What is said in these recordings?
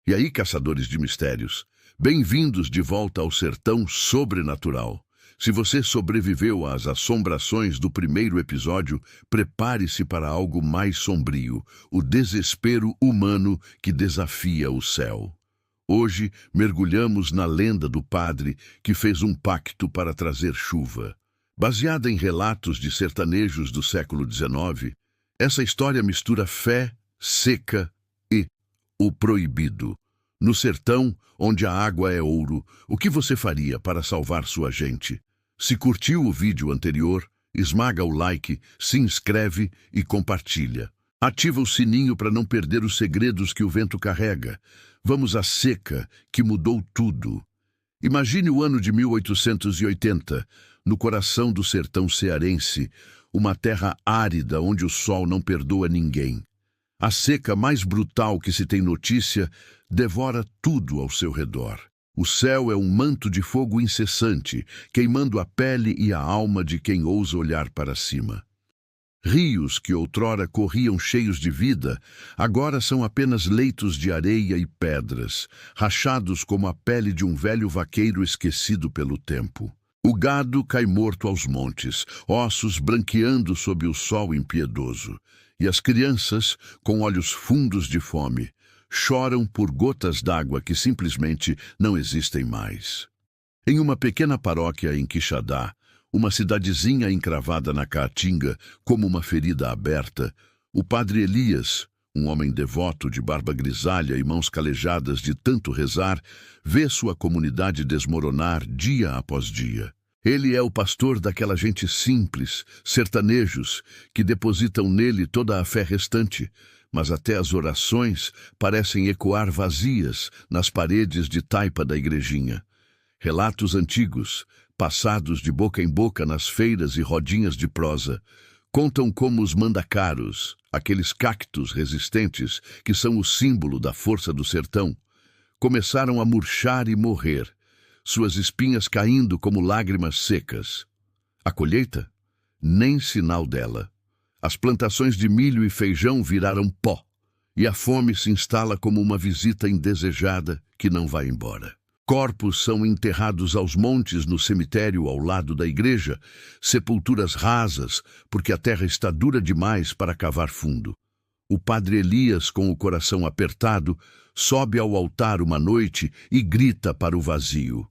E aí, caçadores de mistérios, bem-vindos de volta ao sertão sobrenatural. Se você sobreviveu às assombrações do primeiro episódio, prepare-se para algo mais sombrio, o desespero humano que desafia o céu. Hoje, mergulhamos na lenda do padre que fez um pacto para trazer chuva. Baseada em relatos de sertanejos do século XIX, essa história mistura fé, seca e o proibido. No sertão, onde a água é ouro, o que você faria para salvar sua gente? Se curtiu o vídeo anterior, esmaga o like, se inscreve e compartilha. Ativa o sininho para não perder os segredos que o vento carrega. Vamos à seca, que mudou tudo. Imagine o ano de 1880, no coração do sertão cearense, uma terra árida onde o sol não perdoa ninguém. A seca mais brutal que se tem notícia devora tudo ao seu redor. O céu é um manto de fogo incessante, queimando a pele e a alma de quem ousa olhar para cima. Rios que outrora corriam cheios de vida, agora são apenas leitos de areia e pedras, rachados como a pele de um velho vaqueiro esquecido pelo tempo. O gado cai morto aos montes, ossos branqueando sob o sol impiedoso, e as crianças, com olhos fundos de fome, choram por gotas d'água que simplesmente não existem mais. Em uma pequena paróquia em Quixadá, uma cidadezinha encravada na caatinga como uma ferida aberta, o padre Elias, um homem devoto de barba grisalha e mãos calejadas de tanto rezar, vê sua comunidade desmoronar dia após dia. Ele é o pastor daquela gente simples, sertanejos, que depositam nele toda a fé restante, mas até as orações parecem ecoar vazias nas paredes de taipa da igrejinha. Relatos antigos, passados de boca em boca nas feiras e rodinhas de prosa, contam como os mandacaros, aqueles cactos resistentes que são o símbolo da força do sertão, começaram a murchar e morrer, suas espinhas caindo como lágrimas secas. A colheita? Nem sinal dela. As plantações de milho e feijão viraram pó, e a fome se instala como uma visita indesejada que não vai embora. Corpos são enterrados aos montes no cemitério ao lado da igreja, sepulturas rasas, porque a terra está dura demais para cavar fundo. O padre Elias, com o coração apertado, sobe ao altar uma noite e grita para o vazio: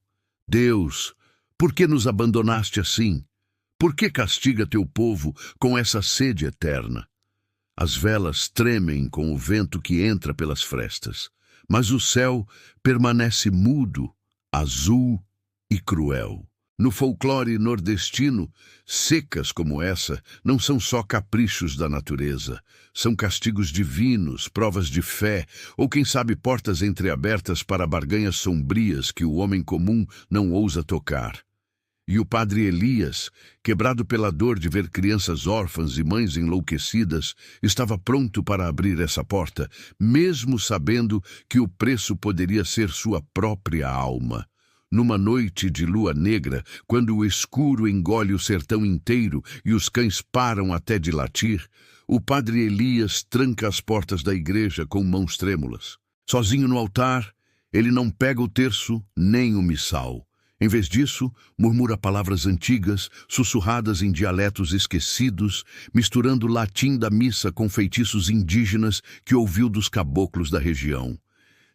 Deus, por que nos abandonaste assim? Por que castiga teu povo com essa sede eterna? As velas tremem com o vento que entra pelas frestas, mas o céu permanece mudo, azul e cruel. No folclore nordestino, secas como essa não são só caprichos da natureza, são castigos divinos, provas de fé, ou quem sabe portas entreabertas para barganhas sombrias que o homem comum não ousa tocar. E o padre Elias, quebrado pela dor de ver crianças órfãs e mães enlouquecidas, estava pronto para abrir essa porta, mesmo sabendo que o preço poderia ser sua própria alma. Numa noite de lua negra, quando o escuro engole o sertão inteiro e os cães param até de latir, o padre Elias tranca as portas da igreja com mãos trêmulas. Sozinho no altar, ele não pega o terço nem o missal. Em vez disso, murmura palavras antigas, sussurradas em dialetos esquecidos, misturando o latim da missa com feitiços indígenas que ouviu dos caboclos da região.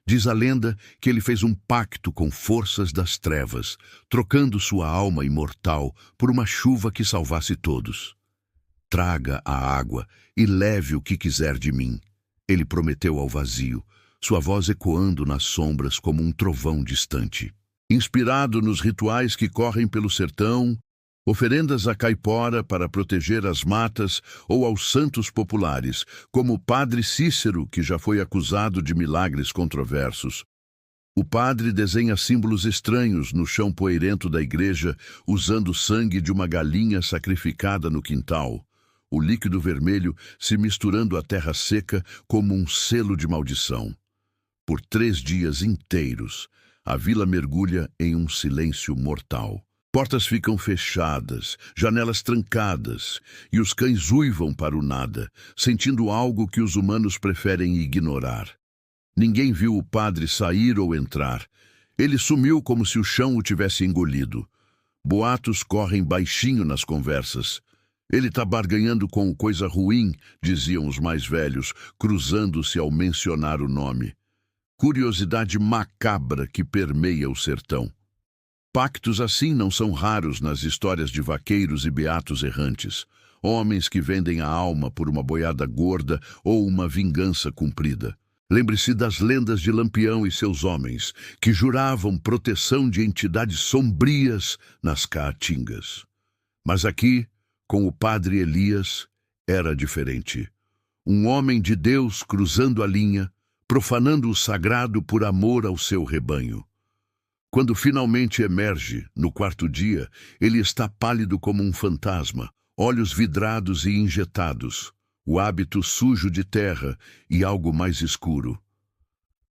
Diz a lenda que ele fez um pacto com forças das trevas, trocando sua alma imortal por uma chuva que salvasse todos. Traga a água e leve o que quiser de mim, ele prometeu ao vazio, sua voz ecoando nas sombras como um trovão distante. Inspirado nos rituais que correm pelo sertão, oferendas a caipora para proteger as matas ou aos santos populares, como o padre Cícero, que já foi acusado de milagres controversos. O padre desenha símbolos estranhos no chão poeirento da igreja, usando o sangue de uma galinha sacrificada no quintal, o líquido vermelho se misturando à terra seca como um selo de maldição. Por 3 dias inteiros, a vila mergulha em um silêncio mortal. Portas ficam fechadas, janelas trancadas, e os cães uivam para o nada, sentindo algo que os humanos preferem ignorar. Ninguém viu o padre sair ou entrar. Ele sumiu como se o chão o tivesse engolido. Boatos correm baixinho nas conversas. Ele está barganhando com coisa ruim, diziam os mais velhos, cruzando-se ao mencionar o nome. Curiosidade macabra que permeia o sertão. Pactos assim não são raros nas histórias de vaqueiros e beatos errantes. Homens que vendem a alma por uma boiada gorda ou uma vingança cumprida. Lembre-se das lendas de Lampião e seus homens, que juravam proteção de entidades sombrias nas caatingas. Mas aqui, com o padre Elias, era diferente. Um homem de Deus cruzando a linha, profanando o sagrado por amor ao seu rebanho. Quando finalmente emerge, no quarto dia, ele está pálido como um fantasma, olhos vidrados e injetados, o hábito sujo de terra e algo mais escuro.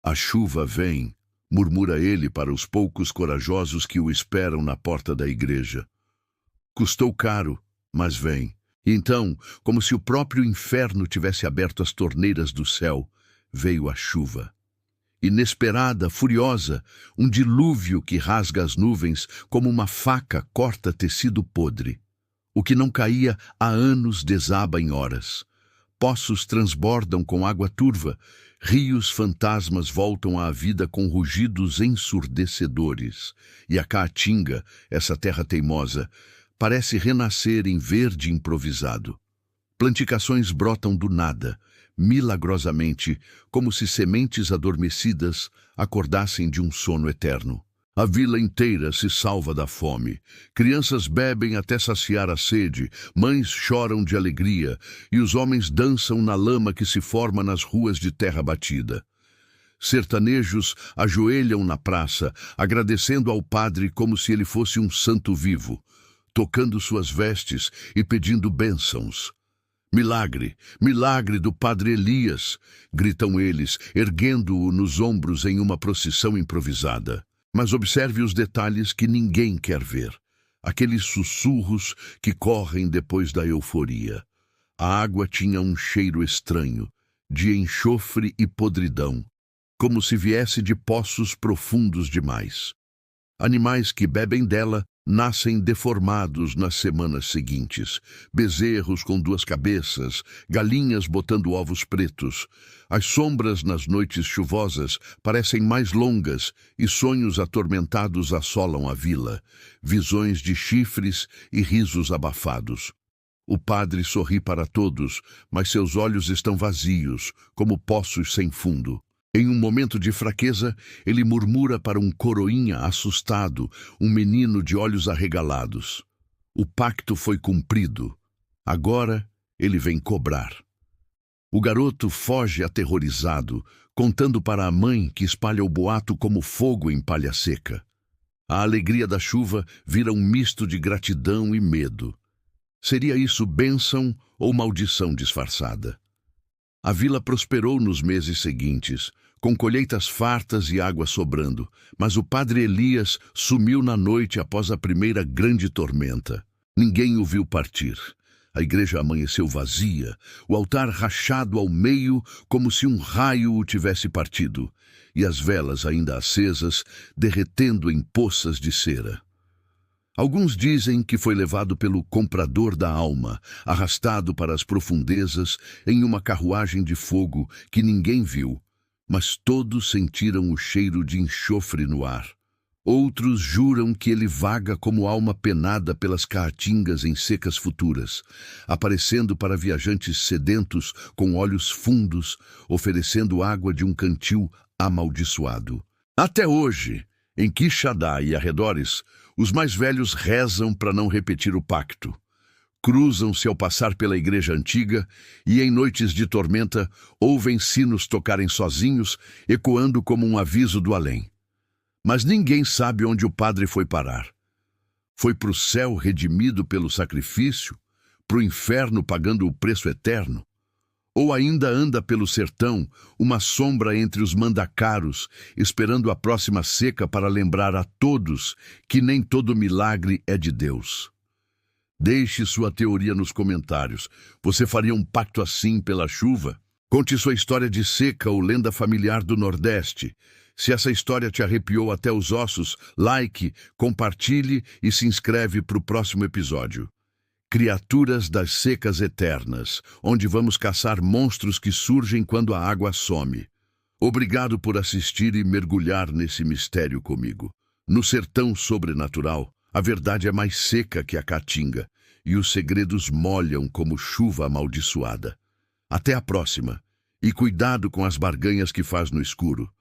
A chuva vem, murmura ele para os poucos corajosos que o esperam na porta da igreja. Custou caro, mas vem. E então, como se o próprio inferno tivesse aberto as torneiras do céu, veio a chuva. Inesperada, furiosa, um dilúvio que rasga as nuvens como uma faca corta tecido podre. O que não caía há anos desaba em horas. Poços transbordam com água turva, rios fantasmas voltam à vida com rugidos ensurdecedores. E a Caatinga, essa terra teimosa, parece renascer em verde improvisado. Planticações brotam do nada, milagrosamente, como se sementes adormecidas acordassem de um sono eterno. A vila inteira se salva da fome. Crianças bebem até saciar a sede, mães choram de alegria e os homens dançam na lama que se forma nas ruas de terra batida. Sertanejos ajoelham na praça, agradecendo ao padre como se ele fosse um santo vivo, tocando suas vestes e pedindo bênçãos. Milagre, milagre do padre Elias, gritam eles, erguendo-o nos ombros em uma procissão improvisada. Mas observe os detalhes que ninguém quer ver. Aqueles sussurros que correm depois da euforia. A água tinha um cheiro estranho, de enxofre e podridão, como se viesse de poços profundos demais. Animais que bebem dela nascem deformados nas semanas seguintes. Bezerros com duas cabeças, galinhas botando ovos pretos. As sombras nas noites chuvosas parecem mais longas e sonhos atormentados assolam a vila. Visões de chifres e risos abafados. O padre sorri para todos, mas seus olhos estão vazios, como poços sem fundo. Em um momento de fraqueza, ele murmura para um coroinha assustado, um menino de olhos arregalados. O pacto foi cumprido. Agora ele vem cobrar. O garoto foge aterrorizado, contando para a mãe que espalha o boato como fogo em palha seca. A alegria da chuva vira um misto de gratidão e medo. Seria isso bênção ou maldição disfarçada? A vila prosperou nos meses seguintes, com colheitas fartas e água sobrando, mas o padre Elias sumiu na noite após a primeira grande tormenta. Ninguém o viu partir. A igreja amanheceu vazia, o altar rachado ao meio como se um raio o tivesse partido, e as velas ainda acesas, derretendo em poças de cera. Alguns dizem que foi levado pelo comprador da alma, arrastado para as profundezas em uma carruagem de fogo que ninguém viu, mas todos sentiram o cheiro de enxofre no ar. Outros juram que ele vaga como alma penada pelas caatingas em secas futuras, aparecendo para viajantes sedentos com olhos fundos, oferecendo água de um cantil amaldiçoado. Até hoje, em Quixadá e arredores, os mais velhos rezam para não repetir o pacto. Cruzam-se ao passar pela igreja antiga e, em noites de tormenta, ouvem sinos tocarem sozinhos, ecoando como um aviso do além. Mas ninguém sabe onde o padre foi parar. Foi para o céu redimido pelo sacrifício, para o inferno pagando o preço eterno? Ou ainda anda pelo sertão, uma sombra entre os mandacaros, esperando a próxima seca para lembrar a todos que nem todo milagre é de Deus? Deixe sua teoria nos comentários. Você faria um pacto assim pela chuva? Conte sua história de seca ou lenda familiar do Nordeste. Se essa história te arrepiou até os ossos, like, compartilhe e se inscreve para o próximo episódio. Criaturas das secas eternas, onde vamos caçar monstros que surgem quando a água some. Obrigado por assistir e mergulhar nesse mistério comigo. No sertão sobrenatural, a verdade é mais seca que a caatinga, e os segredos molham como chuva amaldiçoada. Até a próxima. E cuidado com as barganhas que faz no escuro.